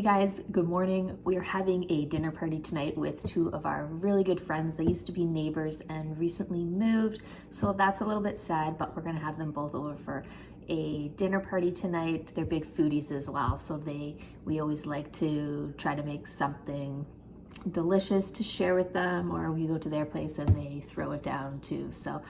Hey guys, good morning. We are having a dinner party tonight with two of our really good friends. They used to be neighbors and recently moved, so that's a little bit sad, but we're gonna have them both over for a dinner party tonight. They're big foodies as well, so we always like to try to make something delicious to share with them, or we go to their place and they throw it down too. So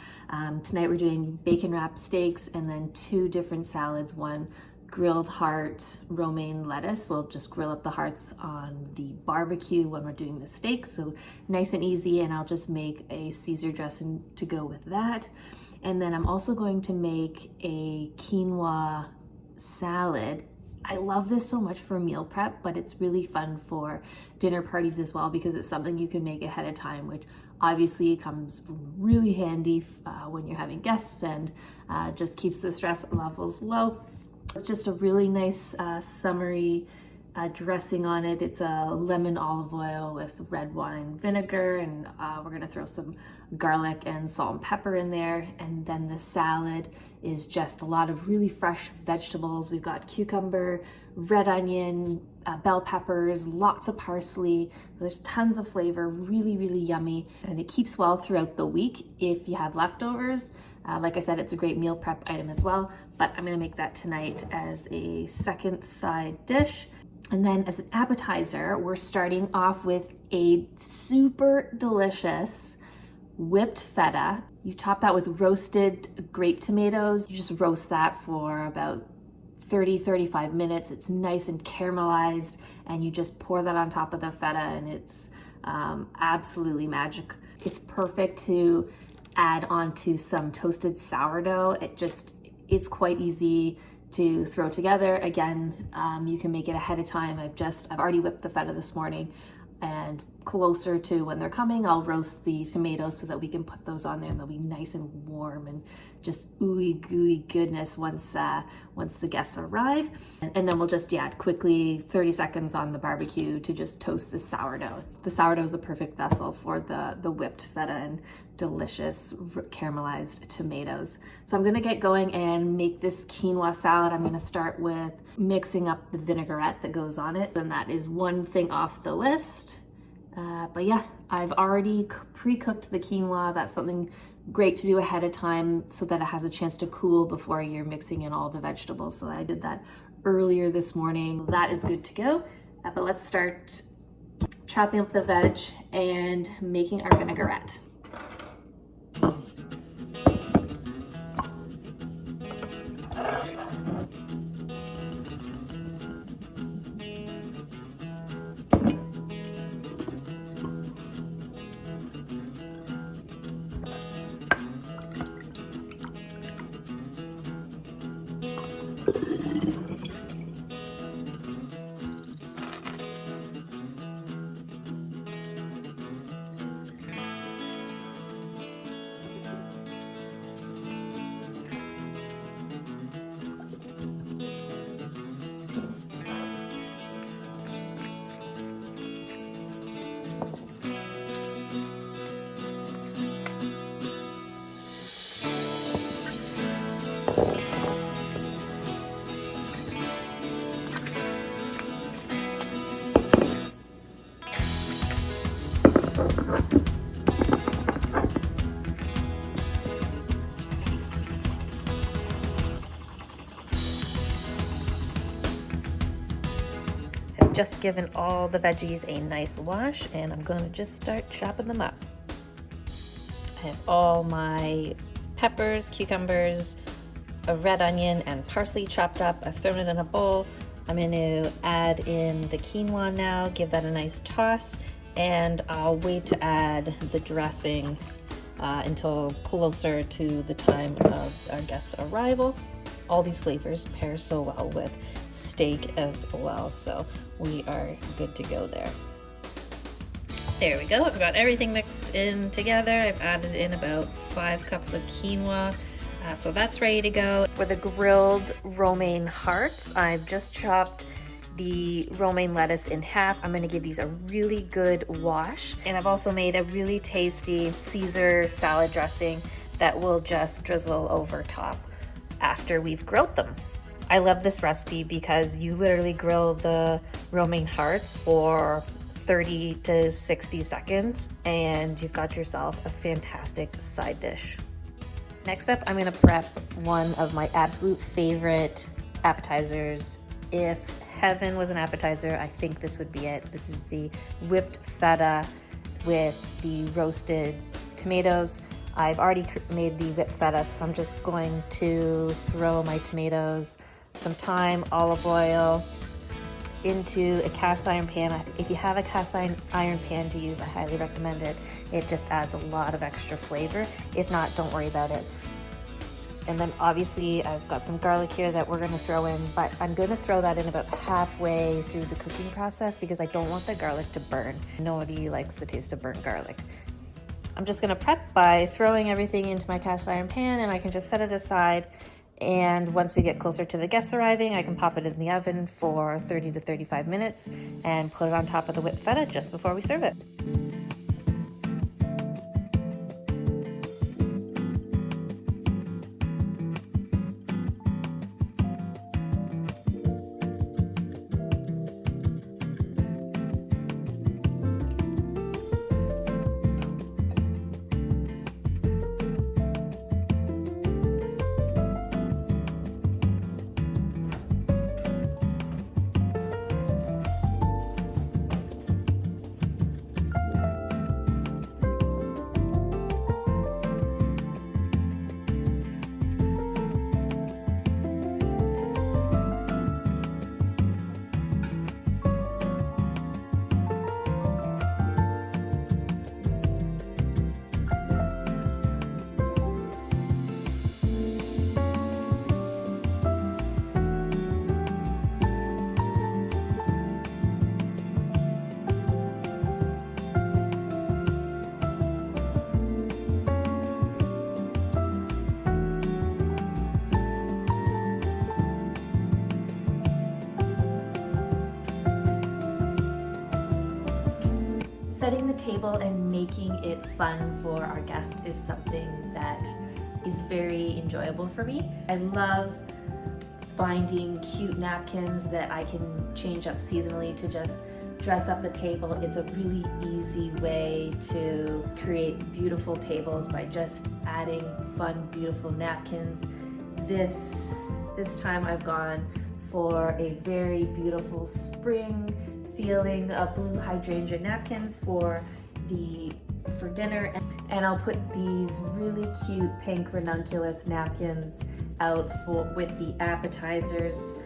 tonight we're doing bacon wrapped steaks and then two different salads. One grilled heart romaine lettuce. We'll just grill up the hearts on the barbecue when we're doing the steaks, so nice and easy, and I'll just make a Caesar dressing to go with that. And then I'm also going to make a quinoa salad. I love this so much for meal prep, but it's really fun for dinner parties as well because it's something you can make ahead of time, which obviously comes really handy when you're having guests, and just keeps the stress levels low. It's just a really nice summery dressing on it. It's a lemon olive oil with red wine vinegar, and we're gonna throw some garlic and salt and pepper in there. And then the salad is just a lot of really fresh vegetables. We've got cucumber, red onion, bell peppers, lots of parsley. There's tons of flavor, really, really yummy. And it keeps well throughout the week if you have leftovers. Like I said, it's a great meal prep item as well, but I'm gonna make that tonight as a second side dish. And then as an appetizer, we're starting off with a super delicious whipped feta. You top that with roasted grape tomatoes. You just roast that for about 30-35 minutes. It's nice and caramelized, and you just pour that on top of the feta, and it's absolutely magic. It's perfect to add onto some toasted sourdough. It's quite easy to throw together. Again, you can make it ahead of time. I've already whipped the feta this morning, and closer to when they're coming, I'll roast the tomatoes so that we can put those on there, and they'll be nice and warm and just ooey gooey goodness once the guests arrive. And then we'll just quickly 30 seconds on the barbecue to just toast the sourdough. The sourdough is a perfect vessel for the whipped feta and delicious caramelized tomatoes. So I'm gonna get going and make this quinoa salad. I'm gonna start with mixing up the vinaigrette that goes on it, and that is one thing off the list. But yeah, I've already pre-cooked the quinoa. That's something great to do ahead of time so that it has a chance to cool before you're mixing in all the vegetables. So I did that earlier this morning. That is good to go. But let's start chopping up the veg and making our vinaigrette. Just given all the veggies a nice wash, and I'm going to just start chopping them up. I have all my peppers, cucumbers, a red onion, and parsley chopped up. I've thrown it in a bowl. I'm going to add in the quinoa now, give that a nice toss, and I'll wait to add the dressing until closer to the time of our guests' arrival. All these flavors pair so well with steak as well, so we are good to go there. There we go. I've got everything mixed in together. I've added in about 5 cups of quinoa, so that's ready to go. For the grilled romaine hearts, I've just chopped the romaine lettuce in half. I'm going to give these a really good wash, and I've also made a really tasty Caesar salad dressing that will just drizzle over top after we've grilled them. I love this recipe because you literally grill the romaine hearts for 30 to 60 seconds and you've got yourself a fantastic side dish. Next up, I'm gonna prep one of my absolute favorite appetizers. If heaven was an appetizer, I think this would be it. This is the whipped feta with the roasted tomatoes. I've already made the whipped feta, so I'm just going to throw my tomatoes, some thyme, olive oil into a cast iron pan. If you have a cast iron pan to use, I highly recommend it. It just adds a lot of extra flavor. If not, don't worry about it. And then obviously I've got some garlic here that we're gonna throw in, but I'm gonna throw that in about halfway through the cooking process because I don't want the garlic to burn. Nobody likes the taste of burnt garlic. I'm just gonna prep by throwing everything into my cast iron pan, and I can just set it aside. And once we get closer to the guests arriving, I can pop it in the oven for 30 to 35 minutes and put it on top of the whipped feta just before we serve it. Setting the table and making it fun for our guest is something that is very enjoyable for me. I love finding cute napkins that I can change up seasonally to just dress up the table. It's a really easy way to create beautiful tables by just adding fun, beautiful napkins. This time I've gone for a very beautiful spring feeling blue hydrangea napkins for dinner, and I'll put these really cute pink ranunculus napkins out with the appetizers.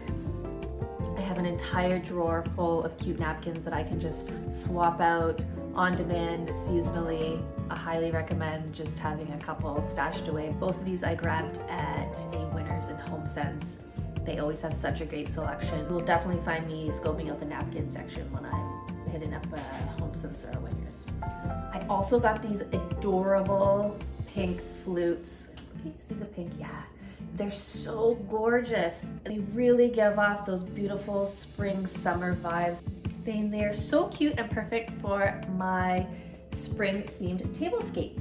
I have an entire drawer full of cute napkins that I can just swap out on demand seasonally. I highly recommend just having a couple stashed away. Both of these I grabbed at a Winners in HomeSense. They always have such a great selection. You'll definitely find me scoping out the napkin section when I'm hitting up a HomeSense or a Winners. I also got these adorable pink flutes. Can you see the pink? Yeah. They're so gorgeous. They really give off those beautiful spring summer vibes. They're so cute and perfect for my spring themed tablescape.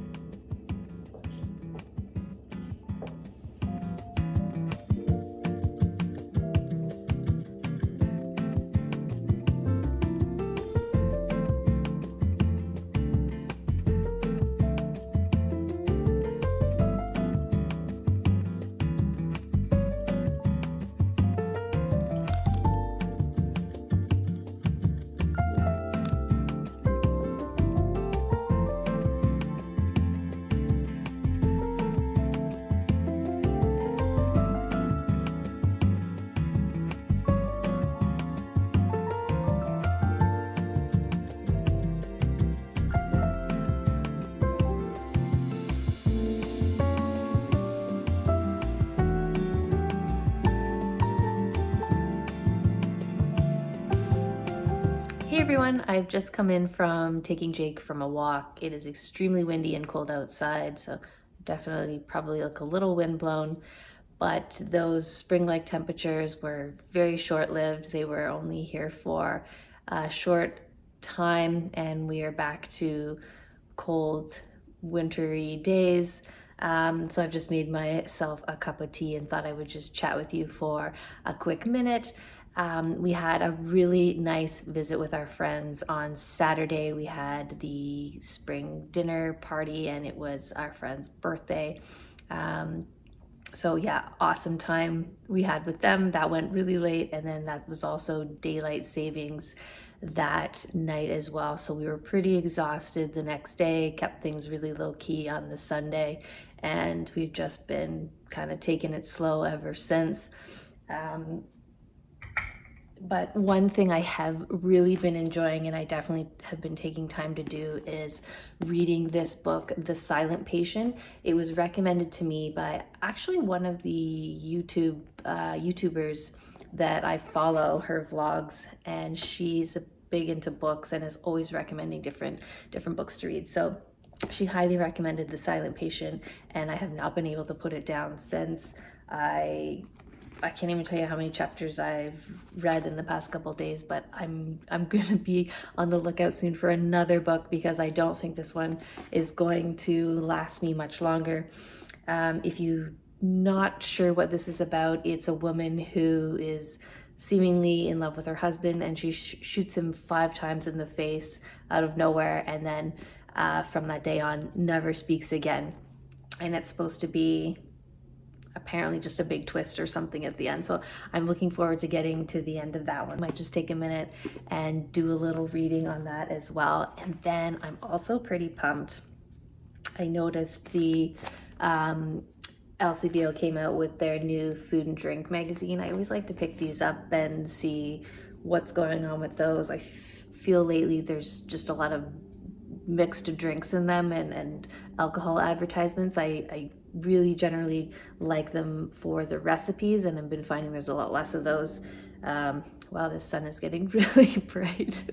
Hey everyone, I've just come in from taking Jake from a walk. It is extremely windy and cold outside, so definitely probably look a little windblown, but those spring-like temperatures were very short-lived. They were only here for a short time, and we are back to cold, wintry days. So I've just made myself a cup of tea and thought I would just chat with you for a quick minute. We had a really nice visit with our friends on Saturday. We had the spring dinner party and it was our friend's birthday. So yeah, awesome time we had with them. That went really late, and then that was also daylight savings that night as well. So we were pretty exhausted the next day, kept things really low key on the Sunday, and we've just been kind of taking it slow ever since. But one thing I have really been enjoying, and I definitely have been taking time to do, is reading this book, The Silent Patient. It was recommended to me by actually one of the YouTubers that I follow, her vlogs, and she's big into books and is always recommending different books to read. So she highly recommended The Silent Patient, and I have not been able to put it down since. I can't even tell you how many chapters I've read in the past couple of days, but I'm gonna be on the lookout soon for another book because I don't think this one is going to last me much longer. If you're not sure what this is about, it's a woman who is seemingly in love with her husband, and she shoots him 5 times in the face out of nowhere, and then from that day on never speaks again. And it's supposed to be apparently just a big twist or something at the end. So I'm looking forward to getting to the end of that one. Might just take a minute and do a little reading on that as well. And then I'm also pretty pumped. I noticed the LCBO came out with their new food and drink magazine. I always like to pick these up and see what's going on with those. I feel lately there's just a lot of mixed drinks in them and alcohol advertisements. I really generally like them for the recipes, and I've been finding there's a lot less of those. Wow, this sun is getting really bright.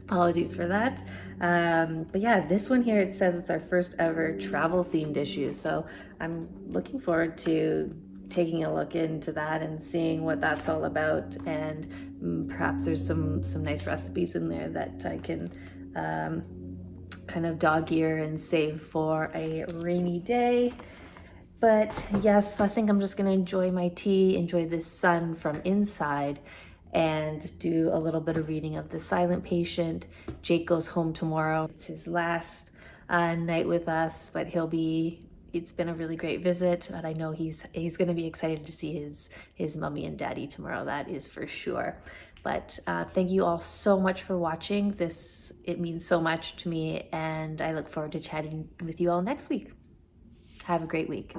Apologies for that. But yeah, this one here, it says it's our first ever travel themed issue. So I'm looking forward to taking a look into that and seeing what that's all about. And perhaps there's some nice recipes in there that I can kind of dog ear and save for a rainy day. But yes, I think I'm just gonna enjoy my tea, enjoy this sun from inside, and do a little bit of reading of The Silent Patient. Jake goes home tomorrow. It's his last night with us, but it's been a really great visit, and I know he's gonna be excited to see his mommy and daddy tomorrow, that is for sure. But thank you all so much for watching. It means so much to me, and I look forward to chatting with you all next week. Have a great week.